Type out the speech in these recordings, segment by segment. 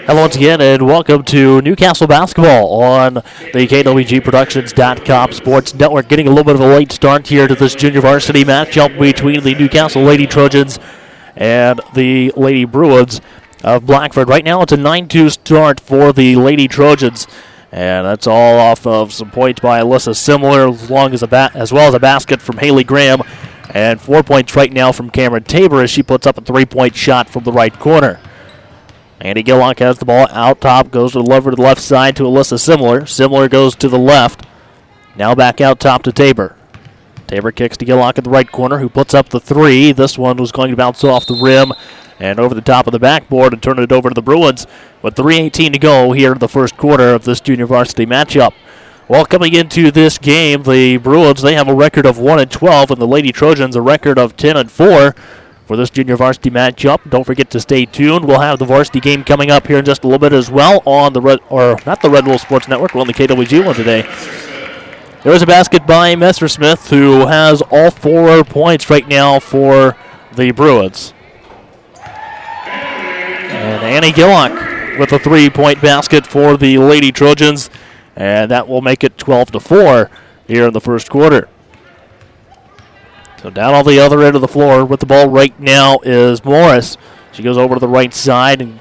Hello once again, and welcome to Newcastle basketball on the KWGProductions.com Sports Network. Getting a little bit of a late start here to this junior varsity matchup between the Newcastle Lady Trojans and the Lady Bruins of Blackford. Right now, it's a 9-2 start for the Lady Trojans, and that's all off of some points by Alyssa Simler, as well as a basket from Haley Graham, and 4 points right now from Cameron Tabor as she puts up a three-point shot from the right corner. Andy Gillock has the ball out top, goes to the left side to Alyssa Simler. Simler goes to the left. Now back out top to Tabor. Tabor kicks to Gillock in the right corner, who puts up the three. This one was going to bounce off the rim and over the top of the backboard and turn it over to the Bruins with 3:18 to go here in the first quarter of this junior varsity matchup. Well, coming into this game, the Bruins, they have a record of 1-12, and the Lady Trojans a record of 10-4. For this junior varsity matchup. Don't forget to stay tuned. We'll have the varsity game coming up here in just a little bit as well on the Red Wolf Sports Network. We're on the KWG one today. There's a basket by Messersmith, who has all 4 points right now for the Bruins. And Annie Gillock with a 3-point basket for the Lady Trojans, and that will make it 12-4 here in the first quarter. So down on the other end of the floor with the ball right now is Morris. She goes over to the right side, and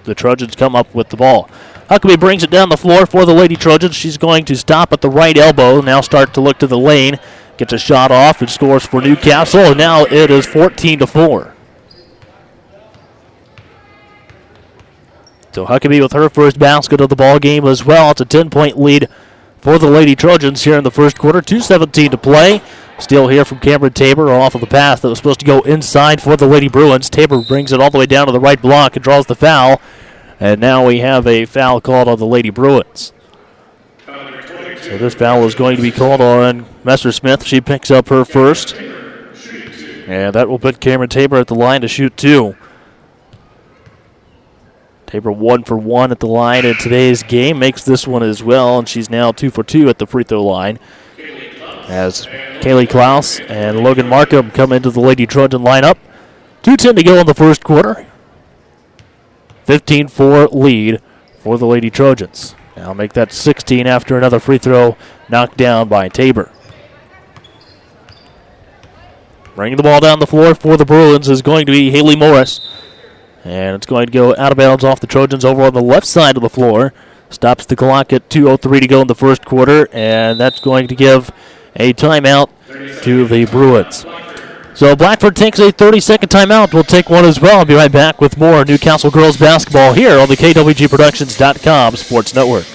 the Trojans come up with the ball. Huckabee brings it down the floor for the Lady Trojans. She's going to stop at the right elbow, now start to look to the lane. Gets a shot off and scores for Newcastle, and now it is 14-4. So Huckabee with her first basket of the ball game as well. It's a 10-point lead for the Lady Trojans here in the first quarter. 2:17 to play. Still here from Cameron Tabor off of the pass that was supposed to go inside for the Lady Bruins. Tabor brings it all the way down to the right block and draws the foul. And now we have a foul called on the Lady Bruins. So this foul is going to be called on Messersmith. She picks up her first. And that will put Cameron Tabor at the line to shoot 2. Tabor 1 for 1 at the line in today's game. Makes this one as well, and she's now 2 for 2 at the free throw line. As Kaylee Klaus and Logan Markham come into the Lady Trojan lineup. 2:10 to go in the first quarter. 15-4 lead for the Lady Trojans. Now make that 16 after another free throw knocked down by Tabor. Bringing the ball down the floor for the Bruins is going to be Haley Morris. And it's going to go out of bounds off the Trojans over on the left side of the floor. Stops the clock at 2:03 to go in the first quarter, and that's going to give a timeout to the Bruins. So Blackford takes a 30-second timeout. We'll take one as well. I'll be right back with more Newcastle girls basketball here on the KWGProductions.com Sports Network.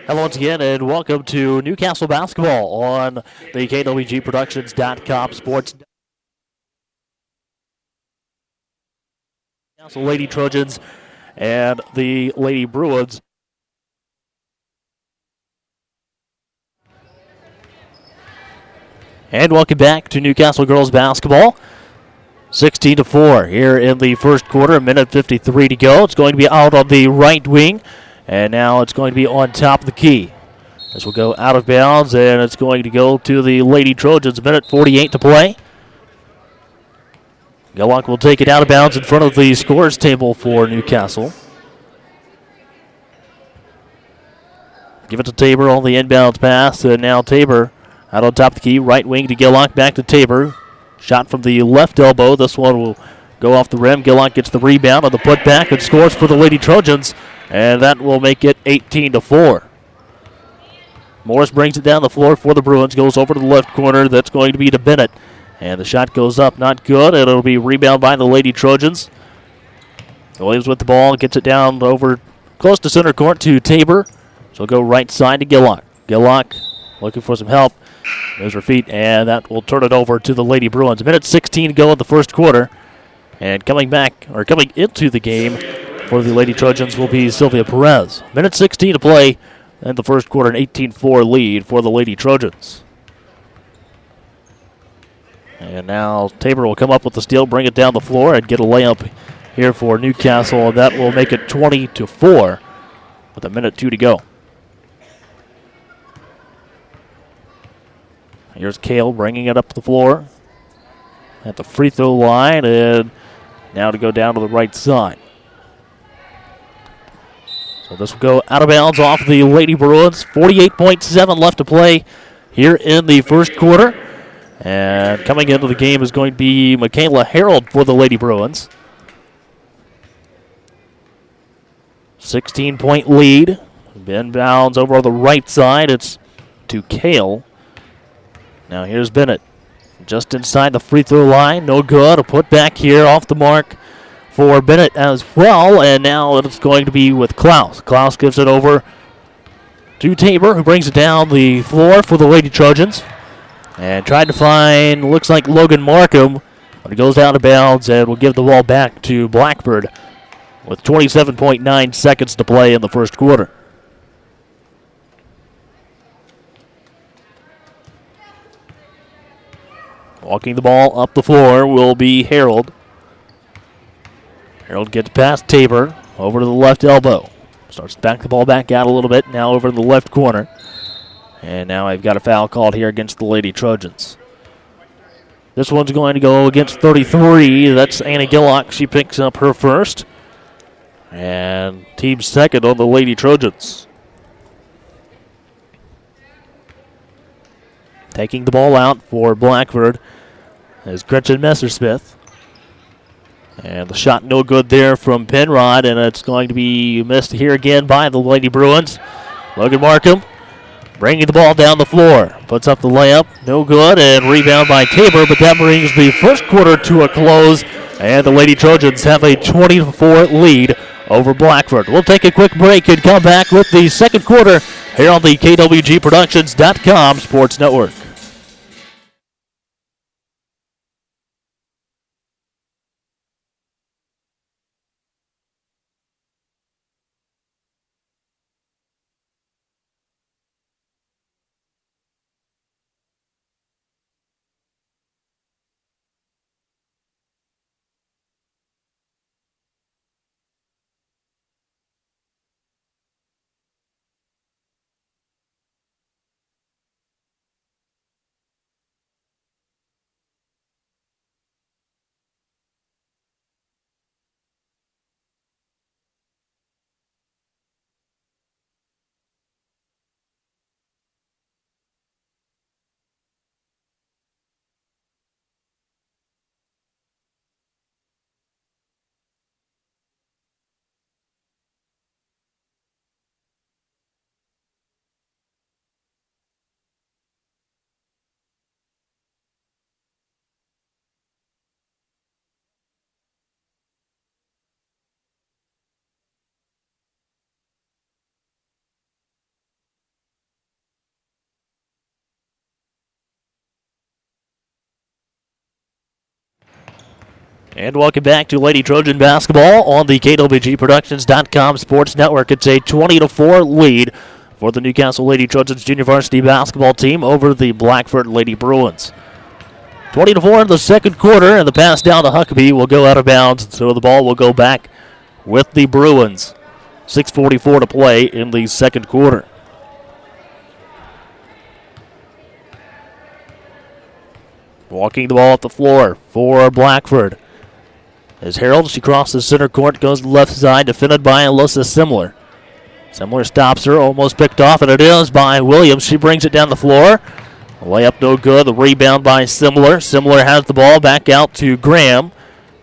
Hello once again, and welcome to Newcastle basketball on the KWGProductions.com Sports. Newcastle Lady Trojans and the Lady Bruins. And welcome back to Newcastle girls basketball. 16-4 here in the first quarter, a minute 53 to go. It's going to be out on the right wing. And now it's going to be on top of the key. This will go out of bounds, and it's going to go to the Lady Trojans. A minute 48 to play. Gillock will take it out of bounds in front of the scores table for Newcastle. Give it to Tabor on the inbounds pass, and now Tabor out on top of the key. Right wing to Gillock, back to Tabor. Shot from the left elbow. This one will go off the rim. Gillock gets the rebound on the putback and scores for the Lady Trojans. And that will make it 18-4. Morris brings it down the floor for the Bruins. Goes over to the left corner. That's going to be to Bennett. And the shot goes up. Not good. And it'll be rebound by the Lady Trojans. Williams with the ball. Gets it down over close to center court to Tabor. So go right side to Gillock. Gillock looking for some help. There's her feet. And that will turn it over to the Lady Bruins. A minute 16 to go in the first quarter. And coming into the game for the Lady Trojans will be Sylvia Perez. Minute 16 to play in the first quarter, an 18-4 lead for the Lady Trojans. And now Tabor will come up with the steal, bring it down the floor, and get a layup here for Newcastle, and that will make it 20-4 with a minute 2 to go. Here's Kale bringing it up the floor at the free throw line, and now to go down to the right side. So this will go out of bounds off the Lady Bruins. 48.7 left to play here in the first quarter. And coming into the game is going to be Michaela Harold for the Lady Bruins. 16-point lead. Inbounds over on the right side. It's to Kale. Now here's Bennett. Just inside the free throw line. No good. A put back here off the mark for Bennett as well. And now it's going to be with Klaus. Klaus gives it over to Tabor, who brings it down the floor for the Lady Trojans. And tried to find, looks like Logan Markham, but it goes out of bounds and will give the ball back to Blackford with 27.9 seconds to play in the first quarter. Walking the ball up the floor will be Harold. Harold gets past Tabor, over to the left elbow. Starts to back the ball back out a little bit, now over to the left corner. And now I've got a foul called here against the Lady Trojans. This one's going to go against 33. That's Anna Gillock. She picks up her first. And team second on the Lady Trojans. Taking the ball out for Blackford is Gretchen Messersmith. And the shot no good there from Penrod, and it's going to be missed here again by the Lady Bruins. Logan Markham bringing the ball down the floor. Puts up the layup. No good. And rebound by Tabor. But that brings the first quarter to a close. And the Lady Trojans have a 20-4 lead over Blackford. We'll take a quick break and come back with the second quarter here on the KWGProductions.com Sports Network. And welcome back to Lady Trojan basketball on the KWGProductions.com Sports Network. It's a 20-4 lead for the Newcastle Lady Trojans junior varsity basketball team over the Blackford Lady Bruins. 20-4 in the second quarter, and the pass down to Huckabee will go out of bounds, so the ball will go back with the Bruins. 6:44 to play in the second quarter. Walking the ball at the floor for Blackford. As Harold, she crosses center court, goes to the left side, defended by Alyssa Simler. Simler stops her, almost picked off, and it is by Williams. She brings it down the floor. A layup no good. The rebound by Simler. Simler has the ball back out to Graham.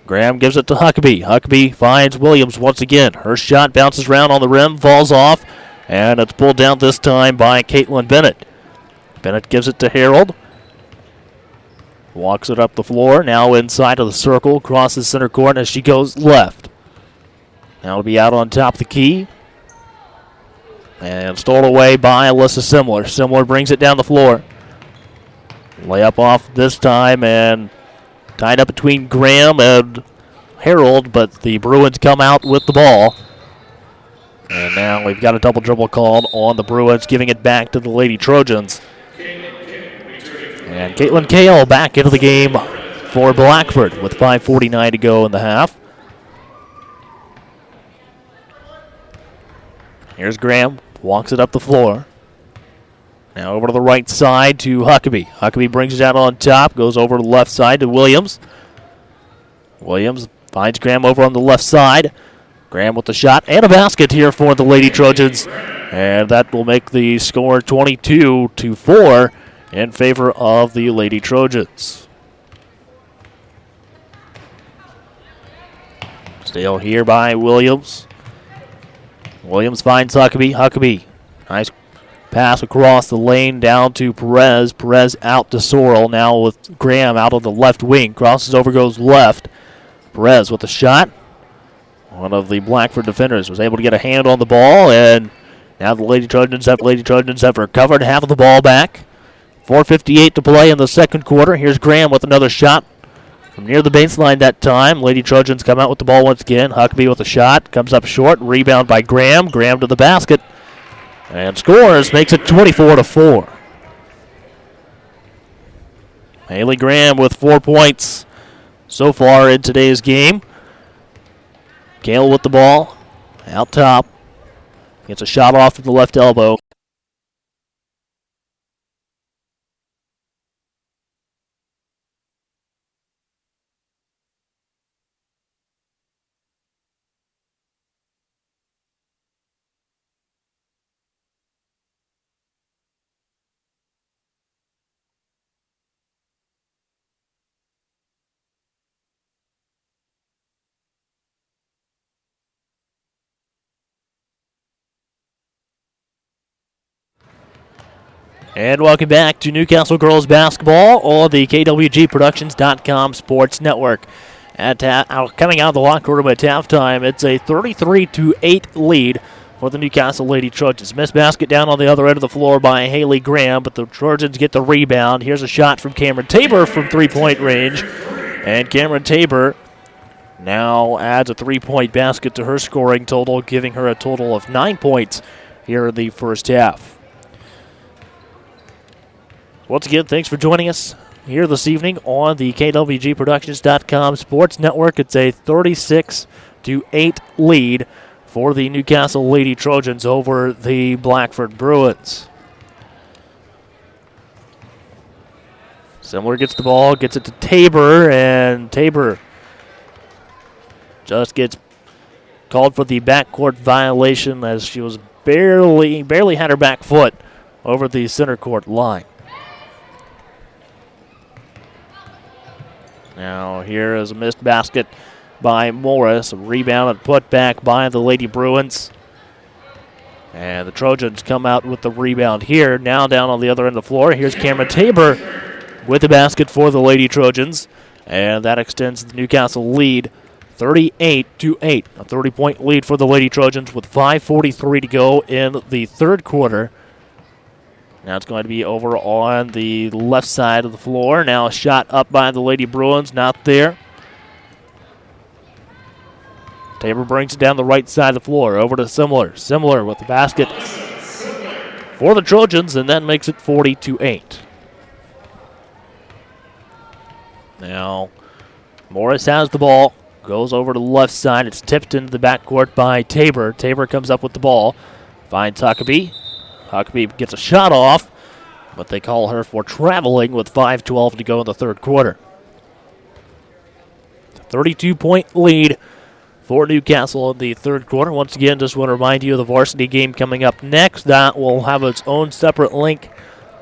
Graham gives it to Huckabee. Huckabee finds Williams once again. Her shot bounces around on the rim, falls off, and it's pulled down this time by Caitlin Bennett. Bennett gives it to Harold. Walks it up the floor, now inside of the circle, crosses center court as she goes left. Now it'll be out on top of the key. And stolen away by Alyssa Simler. Simler brings it down the floor. Layup off this time, and tied up between Graham and Herald, but the Bruins come out with the ball. And now we've got a double dribble called on the Bruins, giving it back to the Lady Trojans. And Caitlin Kale back into the game for Blackford with 5:49 to go in the half. Here's Graham, walks it up the floor. Now over to the right side to Huckabee. Huckabee brings it out on top, goes over to the left side to Williams. Williams finds Graham over on the left side. Graham with the shot and a basket here for the Lady Trojans. And that will make the score 22-4 in favor of the Lady Trojans. Still here by Williams. Williams finds Huckabee. Huckabee, nice pass across the lane down to Perez. Perez out to Sorrell. Now with Graham out on the left wing. Crosses over, goes left. Perez with the shot. One of the Blackford defenders was able to get a hand on the ball, and now the Lady Trojans have recovered half of the ball back. 4:58 to play in the second quarter. Here's Graham with another shot from near the baseline that time. Lady Trojans come out with the ball once again. Huckabee with a shot. Comes up short. Rebound by Graham. Graham to the basket. And scores. Makes it 24-4. Haley Graham with 4 points so far in today's game. Gale with the ball. Out top. Gets a shot off from the left elbow. And welcome back to Newcastle Girls Basketball on the KWGProductions.com Sports Network. Coming out of the locker room at halftime, it's a 33-8 lead for the Newcastle Lady Trojans. Missed basket down on the other end of the floor by Haley Graham, but the Trojans get the rebound. Here's a shot from Cameron Tabor from three-point range. And Cameron Tabor now adds a three-point basket to her scoring total, giving her a total of 9 points here in the first half. Once again, thanks for joining us here this evening on the KWGProductions.com Sports Network. It's a 36-8 lead for the Newcastle Lady Trojans over the Blackford Bruins. Similar gets the ball, gets it to Tabor, and Tabor just gets called for the backcourt violation as she was barely had her back foot over the center court line. Now here is a missed basket by Morris. A rebound and put back by the Lady Bruins. And the Trojans come out with the rebound here. Now down on the other end of the floor. Here's Cameron Tabor with the basket for the Lady Trojans. And that extends the Newcastle lead 38-8. A 30-point lead for the Lady Trojans with 5:43 to go in the third quarter. Now it's going to be over on the left side of the floor. Now a shot up by the Lady Bruins, not there. Tabor brings it down the right side of the floor, over to Similar. Similar with the basket for the Trojans, and that makes it 40-8. Now Morris has the ball, goes over to the left side. It's tipped into the backcourt by Tabor. Tabor comes up with the ball, finds Huckabee. Huckabee gets a shot off, but they call her for traveling with 5:12 to go in the third quarter. 32-point lead for Newcastle in the third quarter. Once again, just want to remind you of the varsity game coming up next. That will have its own separate link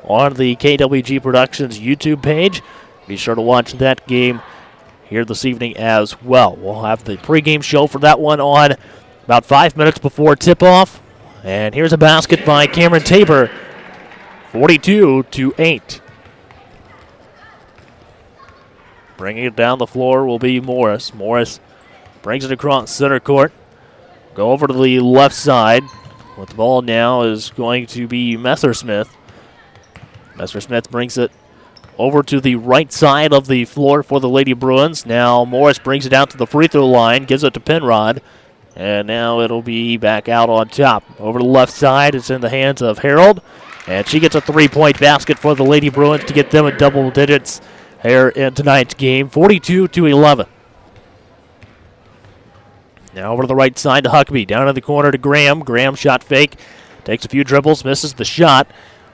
on the KWG Productions YouTube page. Be sure to watch that game here this evening as well. We'll have the pregame show for that one on about 5 minutes before tip-off. And here's a basket by Cameron Tabor, 42-8. Bringing it down the floor will be Morris. Morris brings it across center court. Go over to the left side. With the ball now is going to be Messersmith. Messersmith brings it over to the right side of the floor for the Lady Bruins. Now Morris brings it out to the free throw line, gives it to Penrod, and now it'll be back out on top. Over to the left side, it's in the hands of Harold, and she gets a three-point basket for the Lady Bruins to get them in double digits here in tonight's game, 42-11. Now over to the right side to Huckabee, down in the corner to Graham. Graham shot fake, takes a few dribbles, misses the shot.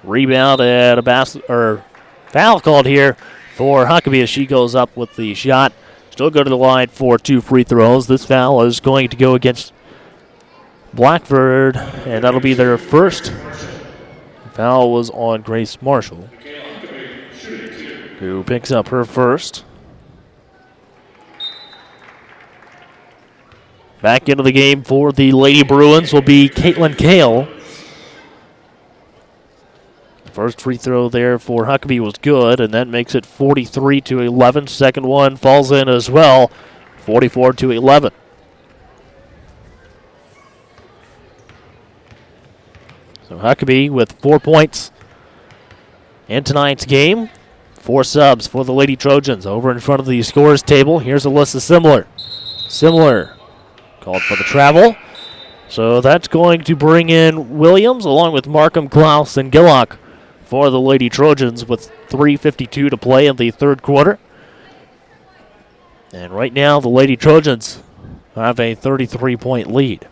Rebound and a foul called here for Huckabee as she goes up with the shot. Still go to the line for 2 free throws. This foul is going to go against Blackford, and that'll be their first. The foul was on Grace Marshall, who picks up her first. Back into the game for the Lady Bruins will be Caitlin Kale. First free throw there for Huckabee was good, and that makes it 43-11. Second one falls in as well, 44-11. So Huckabee with 4 points in tonight's game. 4 subs for the Lady Trojans. Over in front of the scores table, here's Alyssa Simler. Simler called for the travel. So that's going to bring in Williams along with Markham, Klaus, and Gillock for the Lady Trojans with 3:52 to play in the third quarter. And right now the Lady Trojans have a 33-point lead.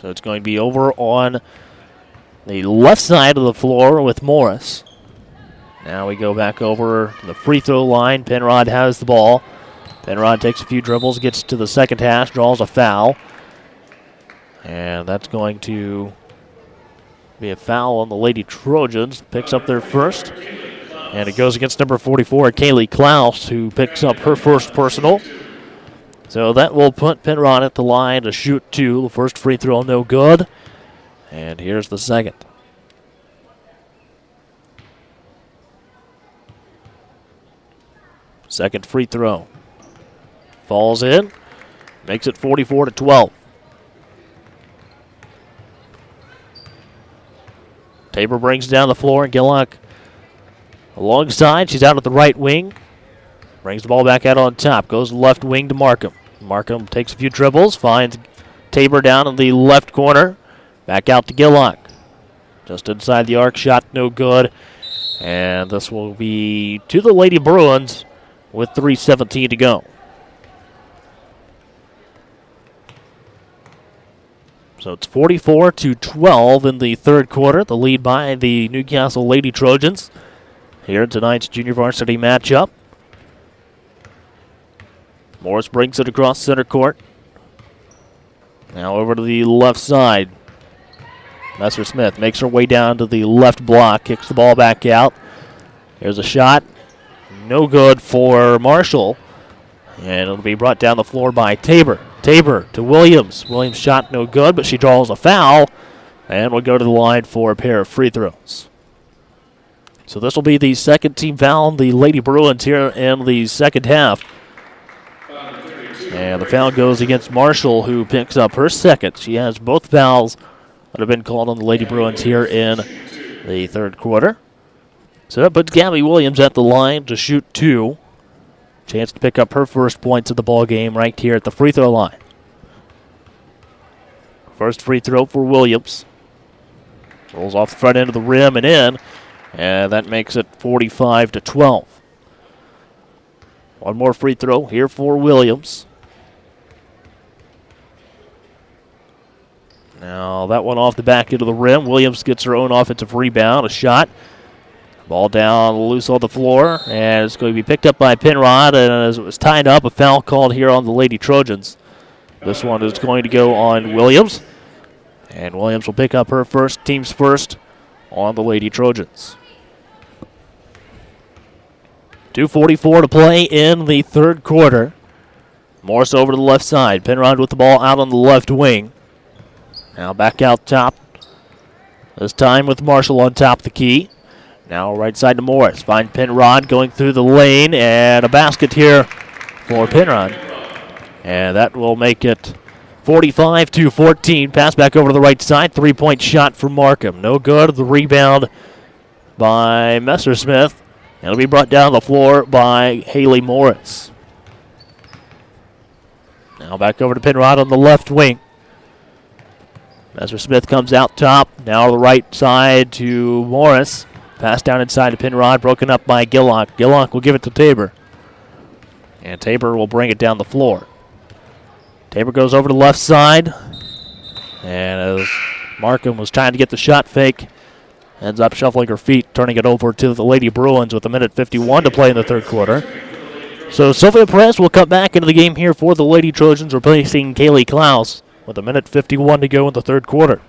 So it's going to be over on the left side of the floor with Morris. Now we go back over to the free throw line. Penrod has the ball. Penrod takes a few dribbles, gets to the second hash, draws a foul. And that's going to be a foul on the Lady Trojans. Picks up their first. And it goes against number 44, Kaylee Klaus, who picks up her first personal. So that will put Penrod at the line to shoot 2. The first free throw no good. And here's the second. Second free throw. Falls in. Makes it 44-12. Tabor brings down the floor, and Gillock alongside. She's out at the right wing. Brings the ball back out on top. Goes left wing to Markham. Markham takes a few dribbles. Finds Tabor down in the left corner. Back out to Gillock. Just inside the arc. Shot no good. And this will be to the Lady Bruins with 3:17 to go. So it's 44-12 in the third quarter. The lead by the Newcastle Lady Trojans here in tonight's junior varsity matchup. Morris brings it across center court. Now over to the left side. Messer-Smith makes her way down to the left block, kicks the ball back out. Here's a shot. No good for Marshall. And it'll be brought down the floor by Tabor. Tabor to Williams. Williams' shot no good, but she draws a foul. And we'll go to the line for a pair of free throws. So this will be the second team foul on the Lady Bruins here in the second half. And the foul goes against Marshall, who picks up her second. She has both fouls that have been called on the Lady Bruins here in the third quarter. So that puts Gabby Williams at the line to shoot 2. Chance to pick up her first points of the ball game right here at the free throw line. First free throw for Williams. Rolls off the front end of the rim and in. And that makes it 45-12. One more free throw here for Williams. Now that one off the back end of the rim. Williams gets her own offensive rebound. A shot. Ball down loose on the floor. And it's going to be picked up by Penrod. And as it was tied up, a foul called here on the Lady Trojans. This one is going to go on Williams. And Williams will pick up her first, team's first, on the Lady Trojans. 2:44 to play in the third quarter. Morris over to the left side. Penrod with the ball out on the left wing. Now back out top. This time with Marshall on top of the key. Now right side to Morris. Find Penrod going through the lane. And a basket here for Penrod. And that will make it 45-14. Pass back over to the right side. 3-point shot for Markham. No good. The rebound by Messersmith. It'll be brought down the floor by Haley Morris. Now back over to Penrod on the left wing. Messersmith comes out top. Now to the right side to Morris. Pass down inside to Penrod. Broken up by Gillock. Gillock will give it to Tabor. And Tabor will bring it down the floor. Tabor goes over to the left side. And as Markham was trying to get the shot fake, ends up shuffling her feet, turning it over to the Lady Bruins with 1:51 to play in the third quarter. So Sylvia Perez will come back into the game here for the Lady Trojans, replacing Kaylee Klaus with 1:51 to go in the third quarter.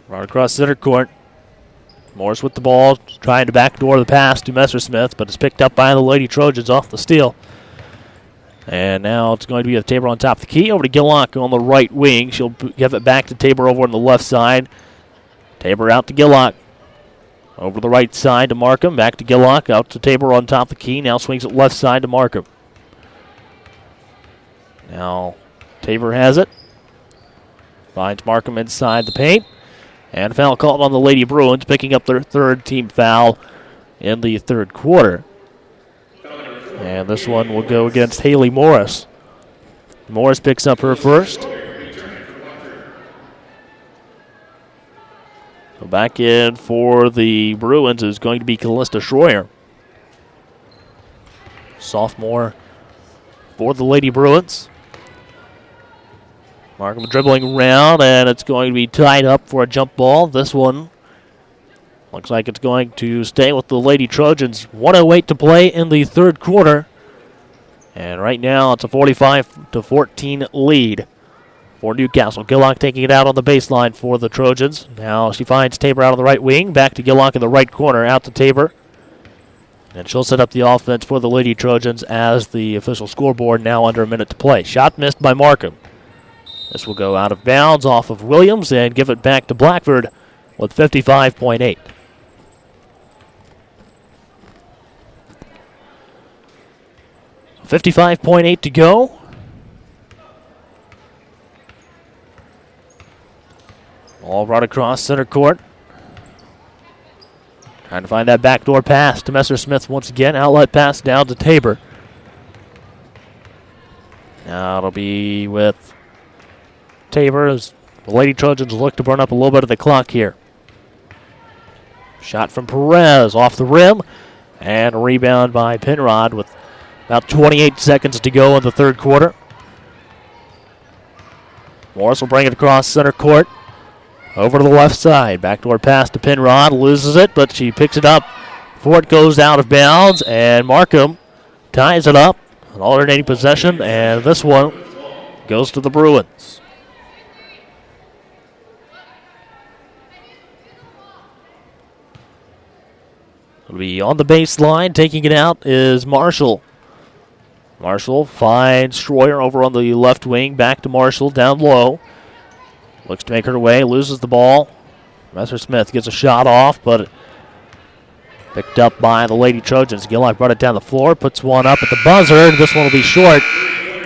Right across center court. Morris with the ball, trying to backdoor the pass to Messersmith, but it's picked up by the Lady Trojans off the steal. And now it's going to be a Tabor on top of the key. Over to Gillock on the right wing. She'll give it back to Tabor over on the left side. Tabor out to Gillock. Over the right side to Markham. Back to Gillock. Out to Tabor on top of the key. Now swings it left side to Markham. Now Tabor has it. Finds Markham inside the paint. And a foul called on the Lady Bruins, picking up their third team foul in the third quarter. And this one will go against Haley Morris. Morris picks up her first. So back in for the Bruins is going to be Callista Schroyer. Sophomore for the Lady Bruins. Markham dribbling around, and it's going to be tied up for a jump ball. This one looks like it's going to stay with the Lady Trojans. 1:08 to play in the third quarter. And right now it's a 45-14 lead for Newcastle. Gillock taking it out on the baseline for the Trojans. Now she finds Tabor out on the right wing. Back to Gillock in the right corner. Out to Tabor. And she'll set up the offense for the Lady Trojans as the official scoreboard now under a minute to play. Shot missed by Markham. This will go out of bounds off of Williams and give it back to Blackford with 55.8. So 55.8 to go. All brought across center court. Trying to find that backdoor pass to Messersmith once again. Outlet pass down to Tabor. Now it'll be with Tabor as the Lady Trojans look to burn up a little bit of the clock here. Shot from Perez off the rim, and a rebound by Penrod with about 28 seconds to go in the third quarter. Morris will bring it across center court. Over to the left side. Backdoor pass to Penrod. Loses it, but she picks it up before it goes out of bounds, and Markham ties it up. An alternating possession, and this one goes to the Bruins. It'll be on the baseline. Taking it out is Marshall. Marshall finds Schroyer over on the left wing. Back to Marshall down low. Looks to make her way. Loses the ball. Messersmith gets a shot off, but picked up by the Lady Trojans. Gillock brought it down the floor. Puts one up at the buzzer. This one will be short.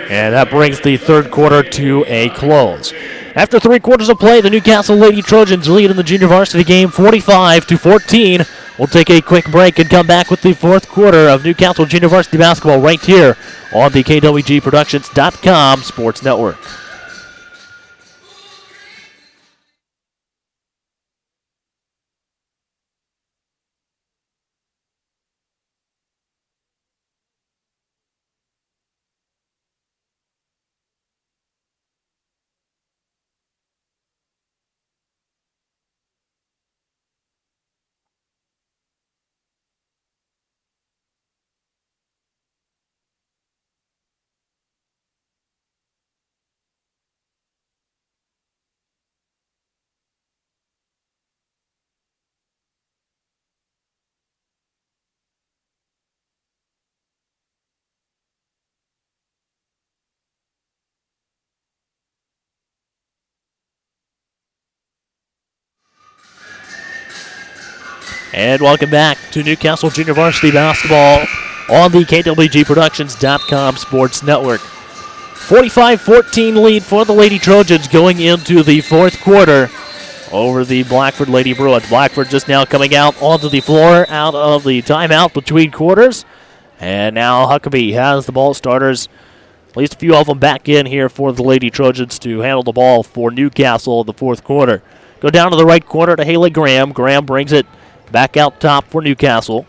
And that brings the third quarter to a close. After 3 quarters of play, the Newcastle Lady Trojans lead in the junior varsity game 45-14. We'll take a quick break and come back with the fourth quarter of Newcastle Junior Varsity Basketball right here on the KWGProductions.com Sports Network. And welcome back to Newcastle Junior Varsity Basketball on the KWGProductions.com Sports Network. 45-14 lead for the Lady Trojans going into the fourth quarter over the Blackford Lady Bruins. Blackford just now coming out onto the floor out of the timeout between quarters. And now Huckabee has the ball. Starters, at least a few of them back in here for the Lady Trojans to handle the ball for Newcastle in the fourth quarter. Go down to the right corner to Haley Graham. Graham brings it back out top for Newcastle.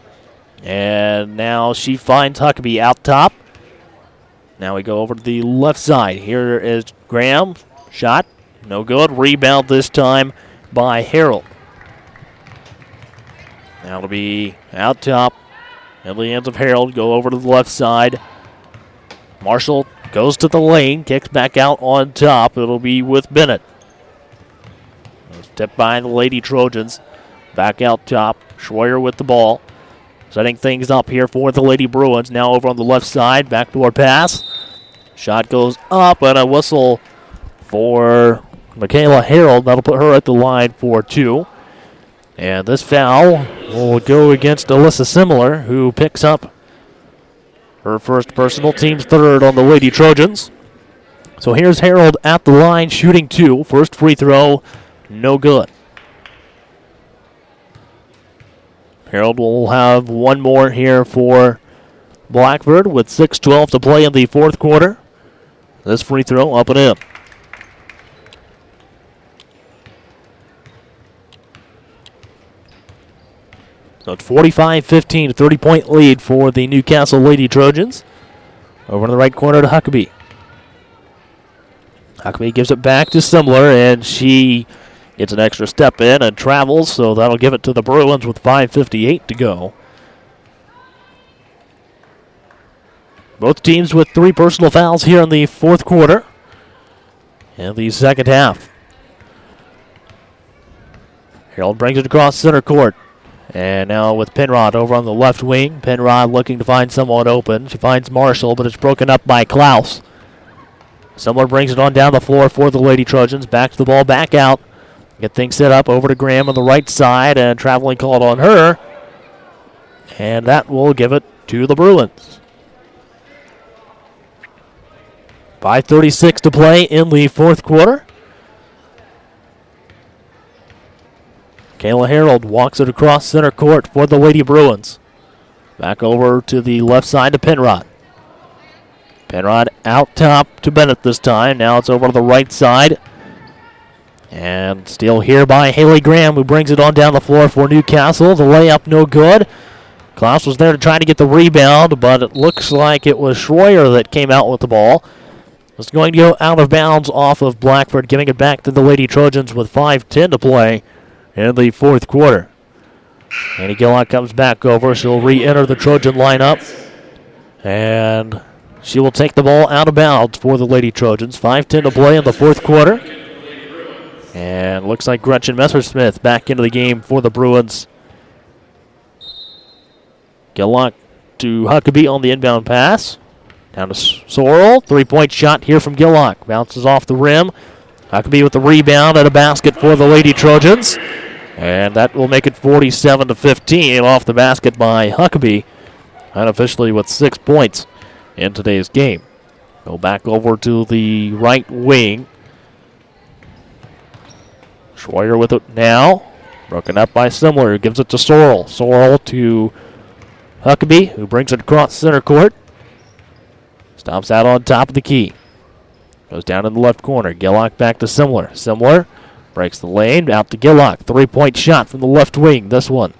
And now she finds Huckabee out top. Now we go over to the left side. Here is Graham. Shot. No good. Rebound this time by Harold. Now it'll be out top. In the hands of Harold. Go over to the left side. Marshall goes to the lane. Kicks back out on top. It'll be with Bennett. Step by the Lady Trojans. Back out top. Schroyer with the ball. Setting things up here for the Lady Bruins. Now over on the left side. Backdoor pass. Shot goes up and a whistle for Michaela Harold. That'll put her at the line for two. And this foul will go against Alyssa Simler, who picks up her first personal, team's third on the Lady Trojans. So here's Harold at the line shooting two. First free throw, no good. Harold will have one more here for Blackford with 6:12 to play in the fourth quarter. This free throw up and in. So it's 45-15, 30-point lead for the Newcastle Lady Trojans. Over in the right corner to Huckabee. Huckabee gives it back to Simler, and she gets an extra step in and travels, so that'll give it to the Bruins with 5:58 to go. Both teams with 3 personal fouls here in the fourth quarter and the second half. Harold brings it across center court. And now with Penrod over on the left wing. Penrod looking to find someone open. She finds Marshall, but it's broken up by Klaus. Simler brings it on down the floor for the Lady Trojans. Back to the ball, back out. Get things set up over to Graham on the right side, and traveling called on her. And that will give it to the Bruins. 5:36 to play in the fourth quarter. Kayla Harold walks it across center court for the Lady Bruins. Back over to the left side to Penrod. Penrod out top to Bennett this time. Now it's over to the right side. And still here by Haley Graham, who brings it on down the floor for Newcastle. The layup no good. Klaus was there to try to get the rebound, but it looks like it was Schroyer that came out with the ball. It's going to go out of bounds off of Blackford, giving it back to the Lady Trojans with 5:10 to play in the fourth quarter. Annie Gillock comes back over. She'll re-enter the Trojan lineup. And she will take the ball out of bounds for the Lady Trojans. 5:10 to play in the fourth quarter. And looks like Gretchen Messersmith back into the game for the Bruins. Gillock to Huckabee on the inbound pass. Down to Sorrell. 3-point shot here from Gillock. Bounces off the rim. Huckabee with the rebound and a basket for the Lady Trojans. And that will make it 47-15 off the basket by Huckabee. Unofficially with 6 points in today's game. Go back over to the right wing. Schroyer with it now. Broken up by Simler, who gives it to Sorrell. Sorrell to Huckabee, who brings it across center court. Stops out on top of the key. Goes down in the left corner. Gillock back to Simler. Simler breaks the lane. Out to Gillock. 3-point shot from the left wing. This one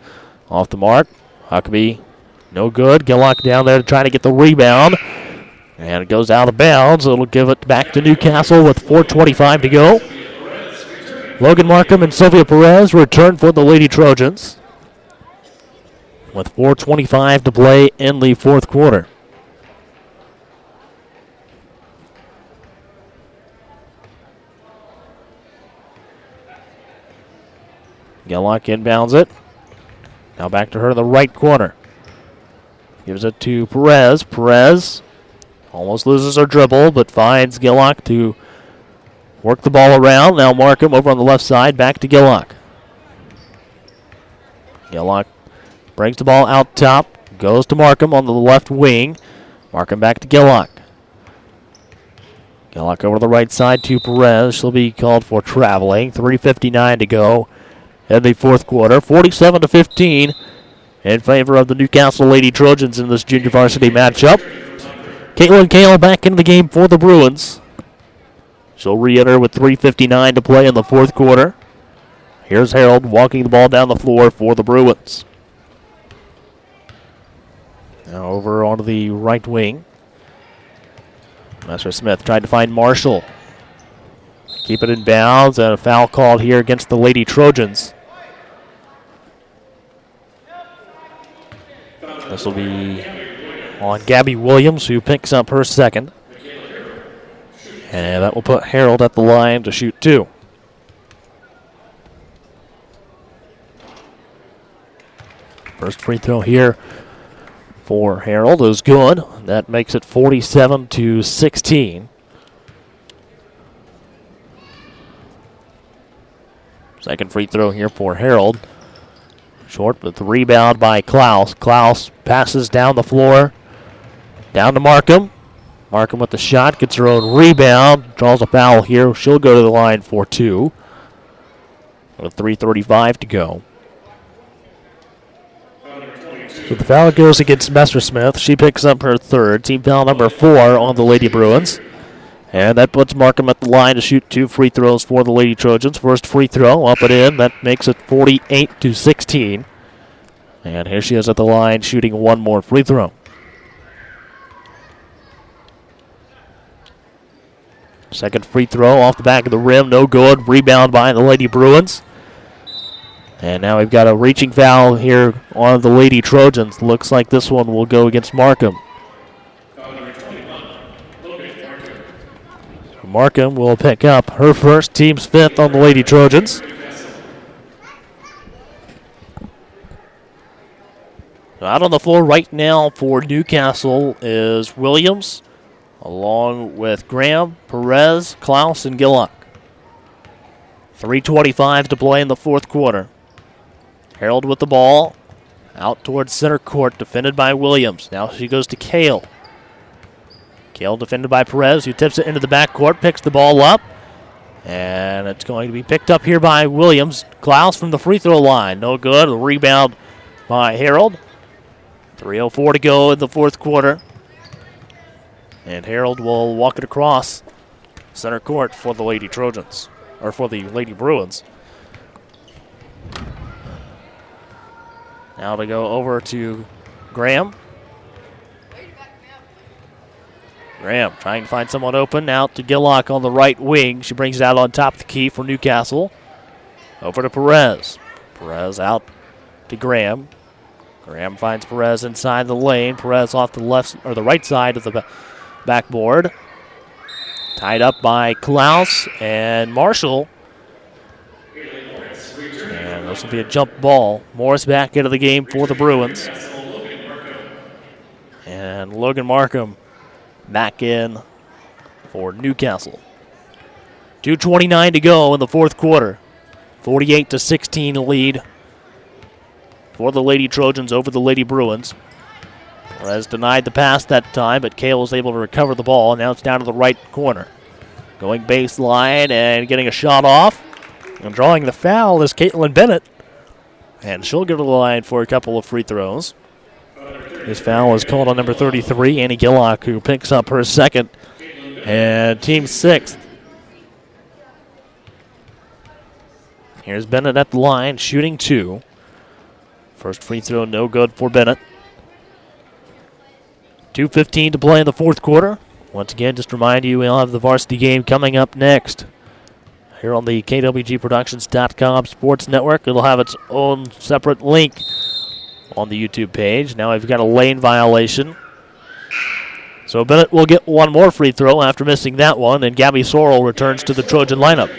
off the mark. Huckabee no good. Gillock down there to try to get the rebound. And it goes out of bounds. It'll give it back to Newcastle with 4:25 to go. Logan Markham and Sylvia Perez return for the Lady Trojans with 4:25 to play in the fourth quarter. Gillock inbounds it. Now back to her in the right corner. Gives it to Perez. Perez almost loses her dribble, but finds Gillock to work the ball around. Now Markham over on the left side. Back to Gillock. Gillock brings the ball out top Goes to Markham on the left wing. Markham back to Gillock. Gillock over to the right side to Perez. She'll be called for traveling. 3:59 to go in the fourth quarter. 47-15 in favor of the Newcastle Lady Trojans in this junior varsity matchup. Caitlin Kale back into the game for the Bruins. She'll re-enter with 3:59 to play in the fourth quarter. Here's Harold walking the ball down the floor for the Bruins. Now over onto the right wing. Messer-Smith tried to find Marshall. Keep it in bounds, and a foul called here against the Lady Trojans. This will be on Gabby Williams, who picks up her second. And that will put Harold at the line to shoot two. First free throw here for Harold is good. That makes it 47-16. Second free throw here for Harold. Short, but the rebound by Klaus. Klaus passes down the floor. Down to Markham. Markham with the shot, gets her own rebound. Draws a foul here. She'll go to the line for two. With 3:35 to go. So the foul goes against Messer-Smith. She picks up her third. Team foul number 4 on the Lady Bruins. And that puts Markham at the line to shoot two free throws for the Lady Trojans. First free throw, up and in. That makes it 48-16. And here she is at the line shooting one more free throw. Second free throw off the back of the rim. No good. Rebound by the Lady Bruins. And now we've got a reaching foul here on the Lady Trojans. Looks like this one will go against Markham. Markham will pick up her first, team's fifth on the Lady Trojans. Out on the floor right now for Newcastle is Williams, along with Graham, Perez, Klaus, and Gillock. 3:25 to play in the fourth quarter. Harold with the ball, out towards center court, defended by Williams. Now she goes to Kale. Kale defended by Perez, who tips it into the backcourt, picks the ball up, and it's going to be picked up here by Williams. Klaus from the free throw line, no good. The rebound by Harold. 3:04 to go in the fourth quarter. And Harold will walk it across center court for the Lady Trojans, or for the Lady Bruins. Now to go over to Graham. Graham trying to find someone open. Out to Gillock on the right wing. She brings it out on top of the key for Newcastle. Over to Perez. Perez out to Graham. Graham finds Perez inside the lane. Perez off the left or the right side of the backboard. Tied up by Klaus and Marshall. And this will be a jump ball. Morris back into the game for the Bruins. And Logan Markham back in for Newcastle. 2:29 to go in the fourth quarter. 48-16 lead for the Lady Trojans over the Lady Bruins. Perez denied the pass that time, but Kale was able to recover the ball. Now it's down to the right corner. Going baseline and getting a shot off. And drawing the foul is Caitlin Bennett. And she'll go to the line for a couple of free throws. This foul is called on number 33, Annie Gillock, who picks up her second and team sixth. Here's Bennett at the line, shooting two. First free throw, no good for Bennett. 2:15 to play in the fourth quarter. Once again, just remind you, we'll have the varsity game coming up next here on the KWGProductions.com Sports Network. It'll have its own separate link on the YouTube page. Now we've got a lane violation. So Bennett will get one more free throw after missing that one, and Gabby Sorrell returns to the Trojan lineup.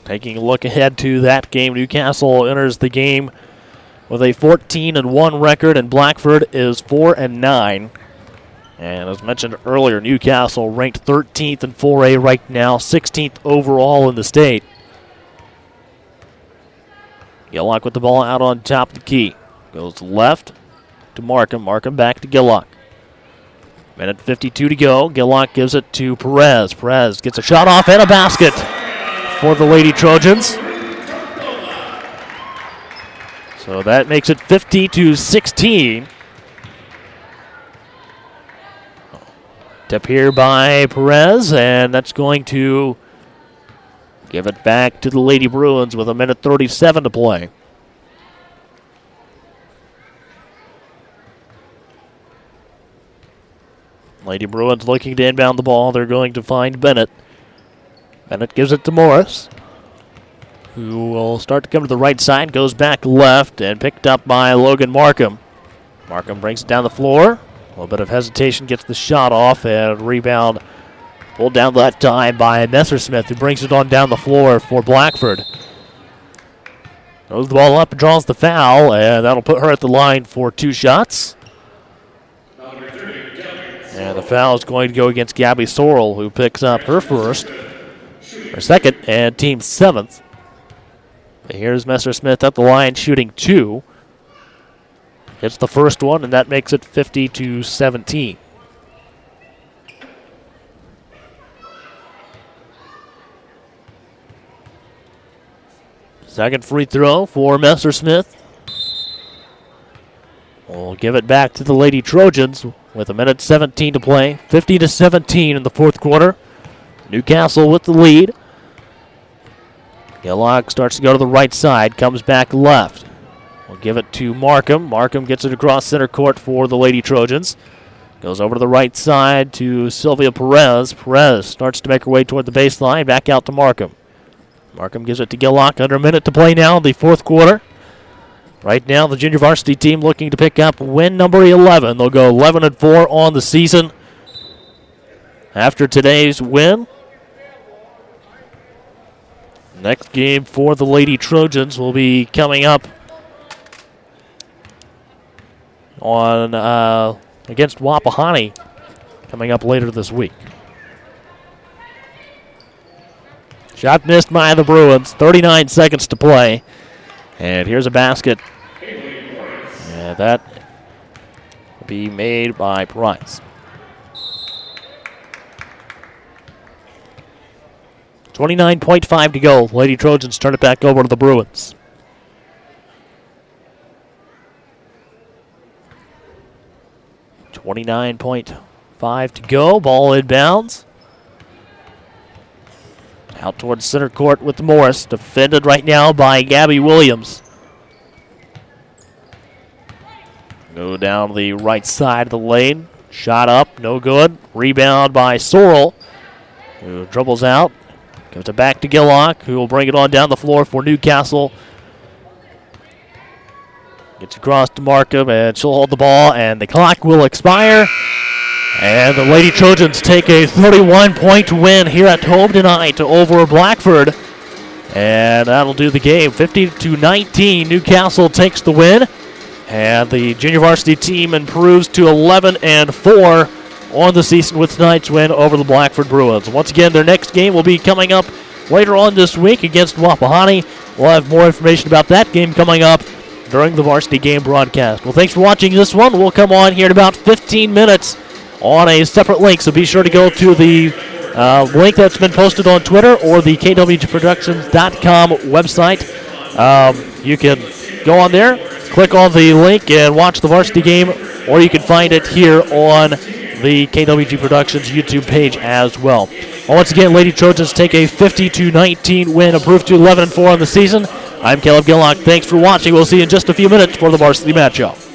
Taking a look ahead to that game, Newcastle enters the game with a 14-1 record, and Blackford is 4-9. And as mentioned earlier, Newcastle ranked 13th in 4A right now, 16th overall in the state. Gillock with the ball out on top of the key. Goes left to Markham. Markham back to Gillock. Minute 52 to go. Gillock gives it to Perez. Perez gets a shot off and a basket for the Lady Trojans. So that makes it 50-16. Tip here by Perez, and that's going to give it back to the Lady Bruins with a minute 37 to play. Lady Bruins looking to inbound the ball. They're going to find Bennett. Bennett gives it to Morris, who will start to come to the right side, goes back left, and picked up by Logan Markham. Markham brings it down the floor. A little bit of hesitation, gets the shot off, and rebound pulled down that time by Messersmith, who brings it on down the floor for Blackford. Throws the ball up and draws the foul, and that'll put her at the line for 2 shots. And the foul is going to go against Gabby Sorrell, who picks up her second, and team 7th. But here's Messersmith at the line shooting 2. Hits the first one, and that makes it 50-17. Second free throw for Messersmith. We'll give it back to the Lady Trojans with a minute 17 to play. 50-17 in the fourth quarter. Newcastle with the lead. Gillock starts to go to the right side, comes back left. We'll give it to Markham. Markham gets it across center court for the Lady Trojans. Goes over to the right side to Sylvia Perez. Perez starts to make her way toward the baseline. Back out to Markham. Markham gives it to Gillock. Under a minute to play now in the fourth quarter. Right now, the junior varsity team looking to pick up win number 11. They'll go 11-4 on the season after today's win. Next game for the Lady Trojans will be coming up on against Wapahani coming up later this week. Shot missed by the Bruins. 39 seconds to play. And here's a basket. And that will be made by Price. 29.5 to go. Lady Trojans turn it back over to the Bruins. .5 to go. Ball inbounds. Out towards center court with Morris. Defended right now by Gabby Williams. Go down the right side of the lane. Shot up, no good. Rebound by Sorrell, who dribbles out. Gives it back to Gillock, who will bring it on down the floor for Newcastle. Gets across to Markham, and she'll hold the ball, and the clock will expire. And the Lady Trojans take a 31-point win here at home tonight over Blackford. And that'll do the game. 50-19, Newcastle takes the win. And the junior varsity team improves to 11-4 on the season with tonight's win over the Blackford Bruins. Once again, their next game will be coming up later on this week against Wapahani. We'll have more information about that game coming up during the varsity game broadcast. Well, thanks for watching this one. We'll come on here in about 15 minutes on a separate link, so be sure to go to the link that's been posted on Twitter or the kwgproductions.com website. You can go on there, click on the link, and watch the varsity game, or you can find it here on the KWG Productions YouTube page as well. Once again, Lady Trojans take a 50-19 win, improved to 11-4 on the season. I'm Caleb Gillock. Thanks for watching. We'll see you in just a few minutes for the varsity matchup.